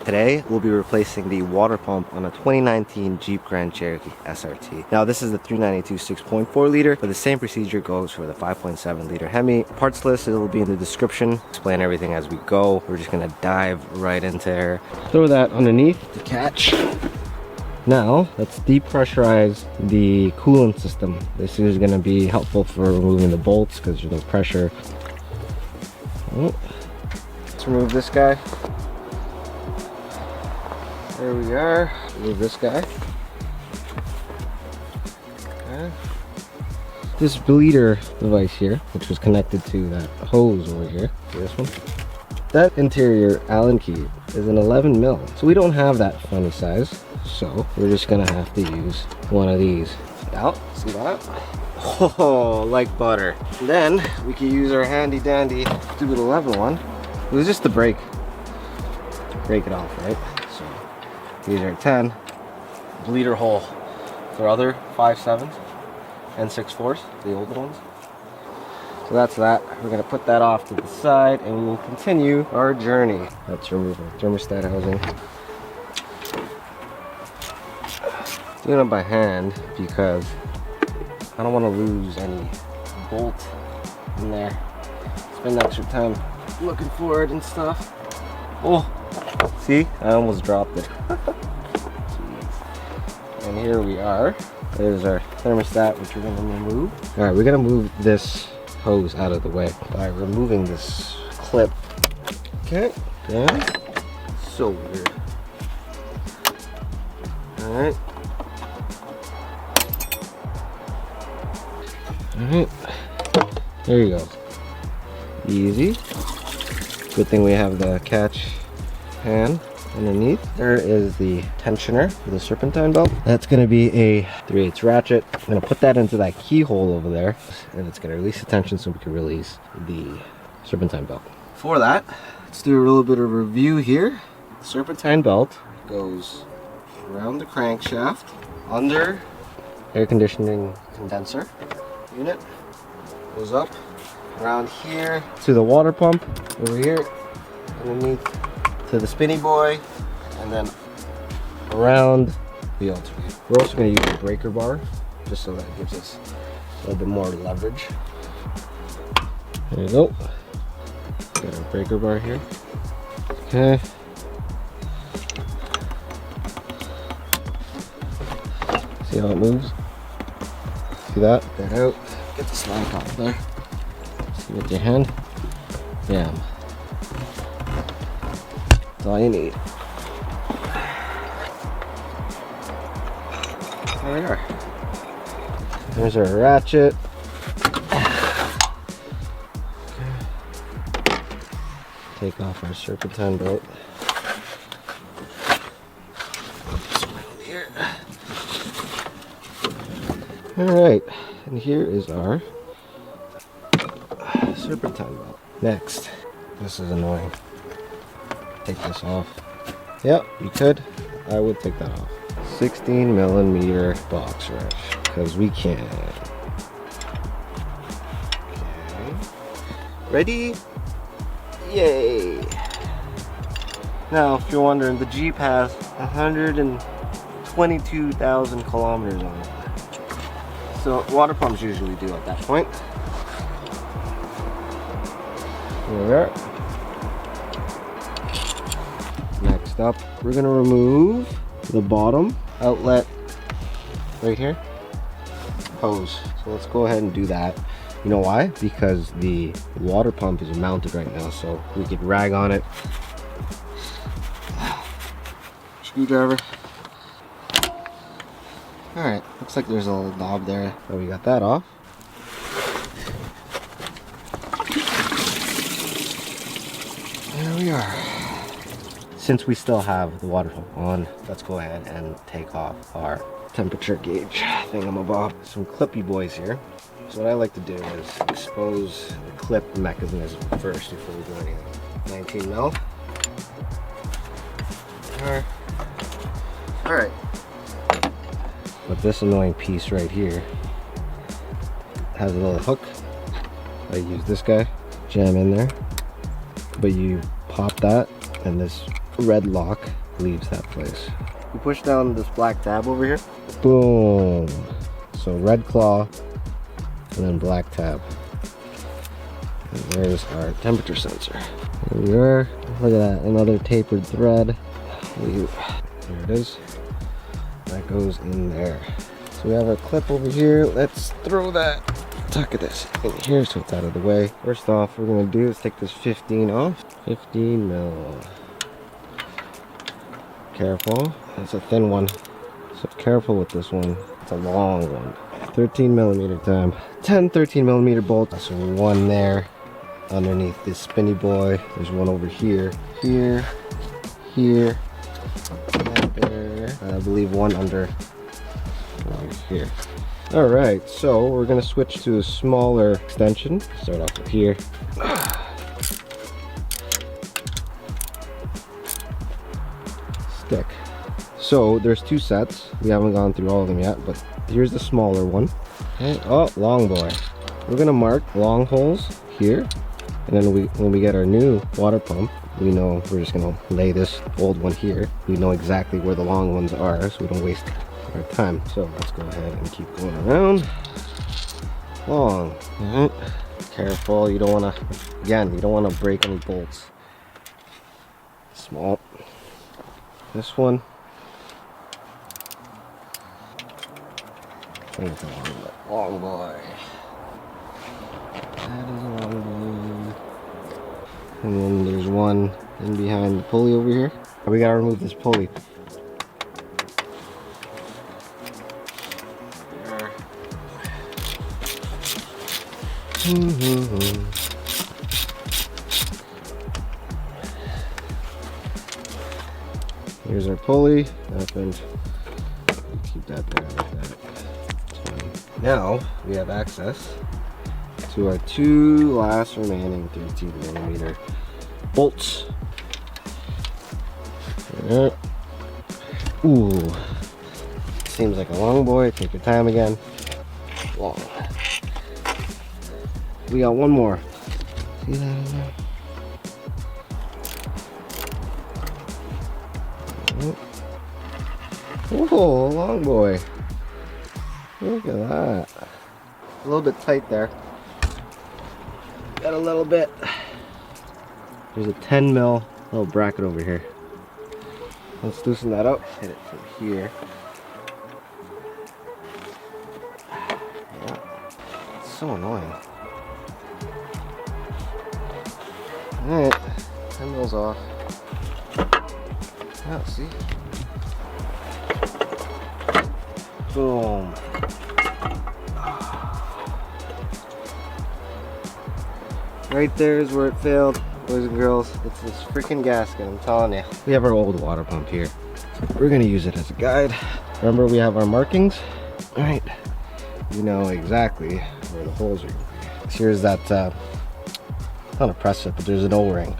Today, we'll be replacing the water pump on a 2019 Jeep Grand Cherokee SRT. Now, this is the 392 6.4 liter, but the same procedure goes for the 5.7 liter Hemi. Parts list, it will be in the description. Explain everything as we go. We're just gonna dive right into there. Throw that underneath the catch. Now, let's depressurize the coolant system. This is gonna be helpful for removing the bolts because there's no pressure. Let's remove this guy. There we are. Remove this guy. Okay. This bleeder device here, which was connected to that hose over here, this one. That interior Allen key is an 11 mil, so we don't have that funny size. So we're just gonna have to use one of these. Out, see that? Oh, like butter. And then we can use our handy dandy stupid 11 one. It was just to break it off, right? So these are 10 bleeder hole for other 5.7s and 6.4s, the older ones. So that's that. We're gonna put that off to the side and we will continue our journey. Let's remove our thermostat housing. Doing it by hand because I don't want to lose any bolt in there. Spend extra time looking for it and stuff. Oh, see, I almost dropped it. And here we are. There's our thermostat, which we're going to remove. All right, we're going to move this hose out of the way by removing this clip. Okay, down. So weird. All right. Alright, there you go. Easy. Good thing we have the catch pan underneath. There is the tensioner for the Serpentine belt. That's going to be a 3/8 ratchet. I'm going to put that into that keyhole over there, and it's going to release the tension so we can release the Serpentine belt. For that, let's do a little bit of review here. The Serpentine belt goes around the crankshaft, under air conditioning condenser unit, goes up around here to the water pump over here, underneath to the spinny boy, and then around the alternator. We're also going to use a breaker bar just so that it gives us a little bit more leverage. There you go. Got our breaker bar here. Okay. See how it moves? See that? Get that out. Get the slack off there. Just with your hand. Bam. That's all you need. There we are. There's our ratchet. Take off our Serpentine belt. Here. Alright, and here is our Serpentine belt. Next, this is annoying. Take this off. Yep, you could. I would take that off. 16 millimeter box wrench, because we can. Okay. Ready? Yay! Now, if you're wondering, the Jeep has 122,000 kilometers on it. So water pumps usually do at that point. There we are. Next up, we're gonna remove the bottom outlet right here. Hose. So let's go ahead and do that. You know why? Because the water pump is mounted right now, so we could rag on it. Screwdriver. Alright, looks like there's a little knob there. So we got that off. There we are. Since we still have the water pump on, let's go ahead and take off our temperature gauge thingamabob. Some clippy boys here. So what I like to do is expose the clip mechanism first before we do anything. 19 mil. Alright. But this annoying piece right here has a little hook. I use this guy, jam in there. But you pop that and this red lock leaves that place. You push down this black tab over here. Boom. So red claw and then black tab. And there's our temperature sensor. There we are. Look at that, another tapered thread. There it is. That goes in there. So we have our clip over here. Let's throw that. Tuck of this in here so it's out of the way. First off, what we're gonna do is take this 15 off. 15 mil. Careful. That's a thin one. So careful with this one. It's a long one. 13 millimeter time. 10 13 millimeter bolts. So one there underneath this spinny boy. There's one over here. Here. Here. And there. I believe one under over here. Alright, so we're going to switch to a smaller extension. Start off with here. Stick. So there's two sets. We haven't gone through all of them yet, but here's the smaller one. Okay. Oh, long boy. We're going to mark long holes here. And then when we get our new water pump, we know we're just going to lay this old one here. We know exactly where the long ones are, so we don't waste our time. So let's go ahead and keep going around. Long. Careful, you don't want to, again, you don't want to break any bolts. Small. This one. Long boy. That is a long boy. And then there's one in behind the pulley over here. We gotta remove this pulley. Here's our pulley. And keep that there like that. Now we have access to our two last remaining 13 millimeter bolts. Ooh, seems like a long boy. Take your time again. Long. We got one more. See that in there? Oh, long boy. Look at that. A little bit tight there. Got a little bit. There's a 10 mil little bracket over here. Let's loosen that up. Hit it from here. Yeah. It's so annoying. Alright. 10 mils off. Yeah, see? Boom. Right there is where it failed, boys and girls. It's this freaking gasket, I'm telling you. We have our old water pump here. We're gonna use it as a guide. Remember, we have our markings. All right, you know exactly where the holes are gonna be. Here's that, not a press fit, but there's an O-ring.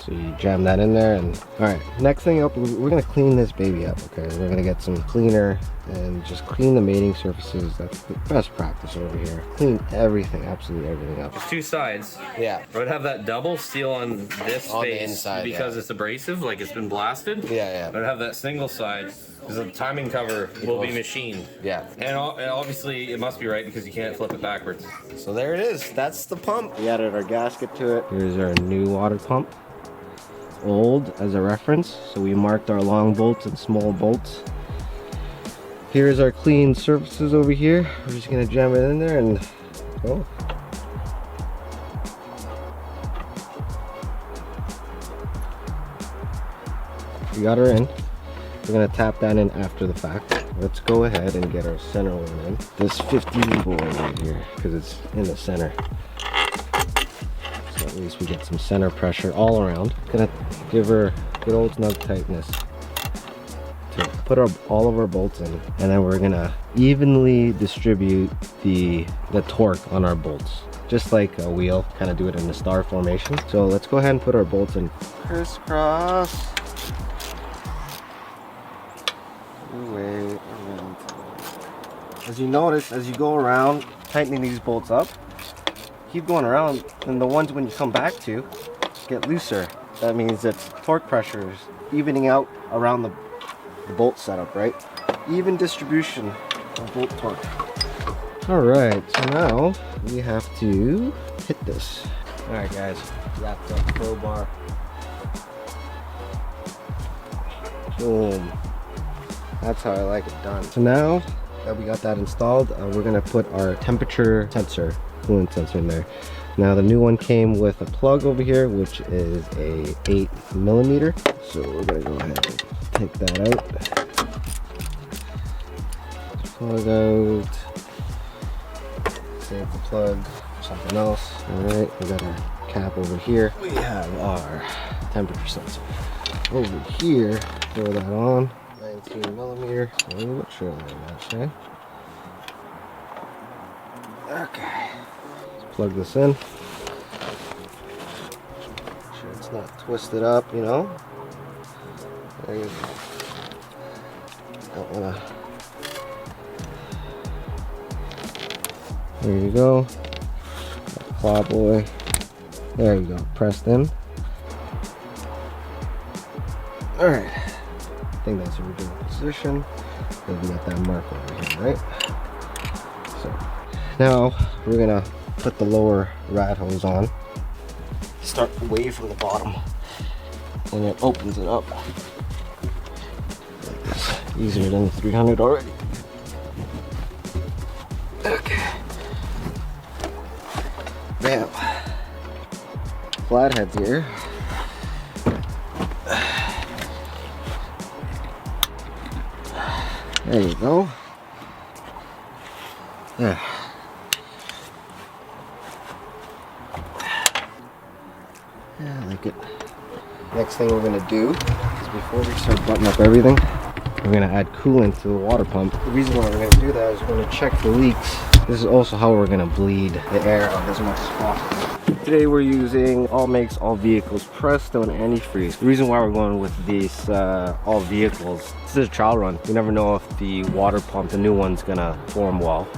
So you jam that in there, and all right, next thing up, we're gonna clean this baby up, okay? We're gonna get some cleaner and just clean the mating surfaces. That's the best practice over here. Clean everything, absolutely everything up. There's two sides. Yeah. I would have that double seal on this On the face inside, because it's abrasive, like it's been blasted. Yeah. I'd have that single side because the timing cover will be machined. Yeah. And obviously it must be right because you can't flip it backwards. So there it is. That's the pump. We added our gasket to it. Here's our new water pump. Old as a reference, so we marked our long bolts and small bolts. Here's our clean surfaces over here. We're just gonna jam it in there and go. We got her in. We're gonna tap that in after the fact. Let's go ahead and get our center one in. This 15 boy right here, because it's in the center. So at least we get some center pressure all around. Gonna give her good old snug tightness to put all of our bolts in, and then we're gonna evenly distribute the torque on our bolts, just like a wheel. Kind of do it in the star formation. So let's go ahead and put our bolts in. Crisscross. As you notice, as you go around tightening these bolts up, keep going around, and the ones when you come back to get looser. that means its torque pressure is evening out around the bolt setup, right? Even distribution of bolt torque. Alright, so now we have to hit this. Alright guys, wrapped up crowbar. Boom. That's how I like it done. So now that we got that installed, we're gonna put our temperature sensor, coolant sensor in there. Now the new one came with a plug over here, which is a 8mm. So we're gonna go ahead and take that out. Plug out. Save the plug for something else. Alright, we got our cap over here. We have our temperature sensor over here. Throw that on. 19mm. I'm not sure how much, eh? Okay. Let's plug this in. Make sure it's not twisted up, you know. There you go. Don't wanna. There you go. Claw boy. There you go. Preston. Alright. I think that's the original position. Then we got that mark over here, right? So now we're gonna put the lower rad hose on. Start away from the bottom. And it opens it up. Like this. Easier than the 300 already. Okay. Bam. Flatheads here. There you go. Yeah. Yeah, I like it. Next thing we're gonna do is before we start buttoning up everything, we're gonna add coolant to the water pump. The reason why we're gonna do that is we're gonna check the leaks. This is also how we're gonna bleed the air out as much as possible. Today we're using all makes, all vehicles, Preston antifreeze. The reason why we're going with these all vehicles, this is a trial run. You never know if the water pump, the new one's gonna form well.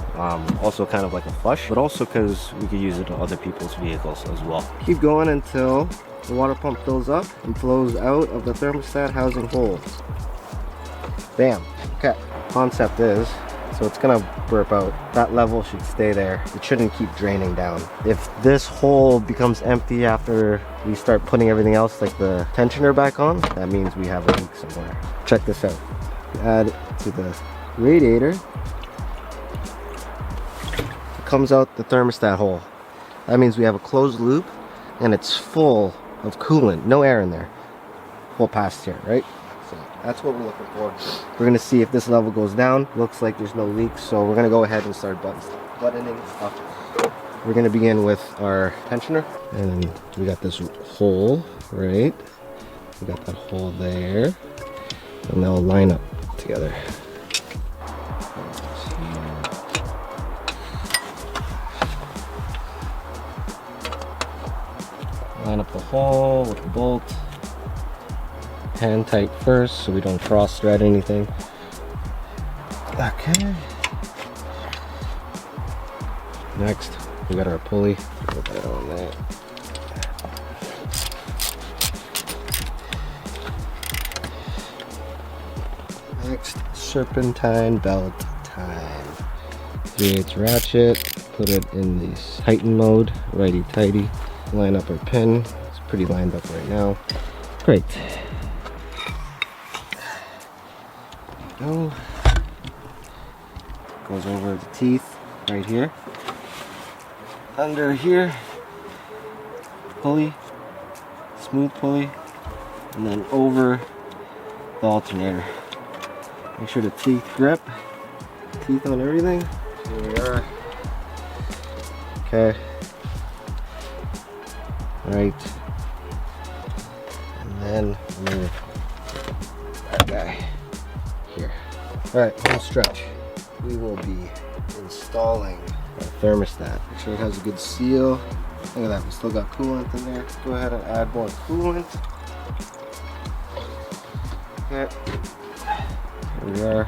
Also kind of like a flush, but also because we could use it on other people's vehicles as well. Keep going until the water pump fills up and flows out of the thermostat housing holes. Bam. Okay. Concept is, so it's gonna burp out. That level should stay there. It shouldn't keep draining down. If this hole becomes empty after we start putting everything else like the tensioner back on, that means we have a leak somewhere. Check this out. Add it to the radiator. It comes out the thermostat hole. That means we have a closed loop and it's full of coolant. No air in there. Full past here, right? So that's what we're looking for. We're gonna see if this level goes down. Looks like there's no leaks, so we're gonna go ahead and start buttoning up. We're gonna begin with our tensioner, and we got this hole, right? We got that hole there, and they'll line up together. Line up the hole with the bolt. Hand tight first so we don't cross thread anything. Okay. Next, we got our pulley. Put that on there. Next, serpentine belt time. Creates ratchet. Put it in the tighten mode, righty tighty. Line up our pin. It's pretty lined up right now. Great. Go. Goes over the teeth right here. Under here, pulley, smooth pulley, and then over the alternator. Make sure the teeth grip, teeth on everything. Here we are. Okay. Right. And then move that guy. Here. Alright, home stretch. We will be installing our thermostat. Make sure it has a good seal. Look at that, we still got coolant in there. Go ahead and add more coolant. Okay. Here we are.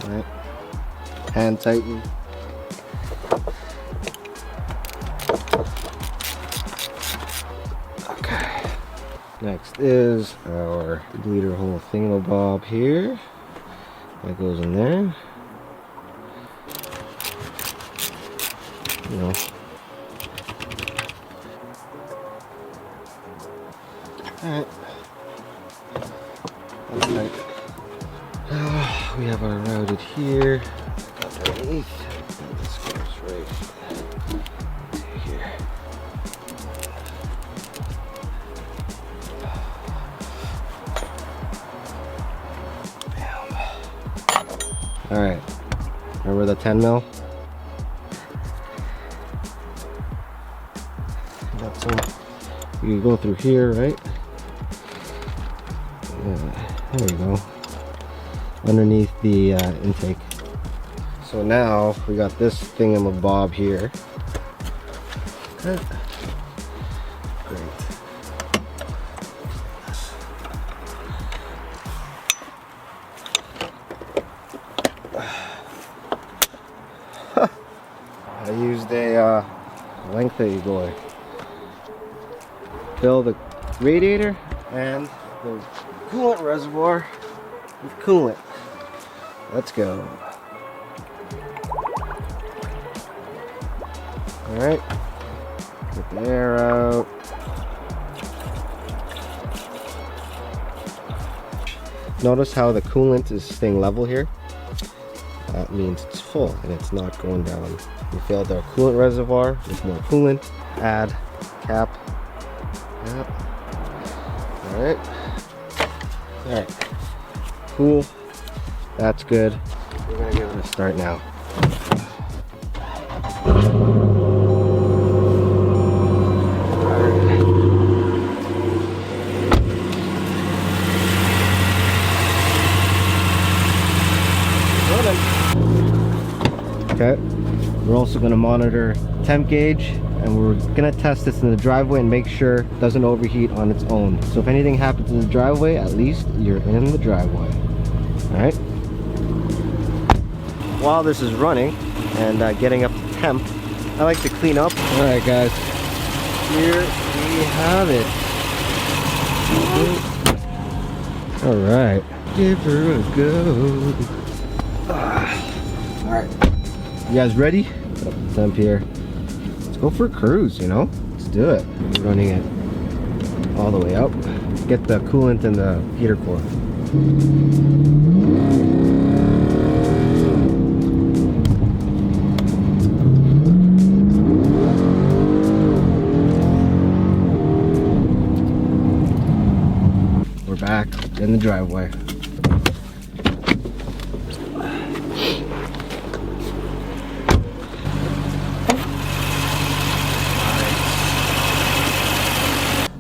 Alright. Hand tighten. Next is our bleeder hole thingamabob here. That goes in there. You know. Alright. That's tight. We have our routed here. Underneath. This goes right here. Alright, remember the 10 mil? Got some. You can go through here, right? Yeah, there you go. Underneath the intake. So now we got this thingamabob here. Great. I used a lengthy boy. Fill the radiator and the coolant reservoir with coolant. Let's go. Alright, get the air out. Notice how the coolant is staying level here. That means it's full and it's not going down. We filled our coolant reservoir with more coolant. Add cap. Yep. Alright. Alright. Cool. That's good. We're gonna give it a start now. Okay, we're also going to monitor temp gauge, and we're going to test this in the driveway and make sure it doesn't overheat on its own. So if anything happens in the driveway, at least you're in the driveway. Alright, while this is running and getting up to temp, I like to clean up. Alright guys, here we have it. Alright, give her a go. Alright, you guys ready? Put up the temp here. Let's go for a cruise, you know? Let's do it. Running it all the way up. Get the coolant in the heater core. We're back in the driveway.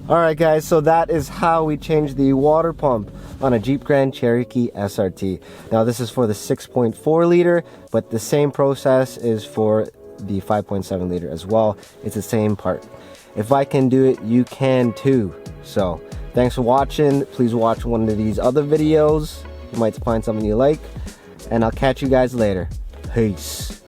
Alright guys, so that is how we change the water pump on a Jeep Grand Cherokee SRT. Now this is for the 6.4 liter, but the same process is for the 5.7 liter as well. It's the same part. If I can do it, you can too. So thanks for watching. Please watch one of these other videos. You might find something you like, and I'll catch you guys later. Peace.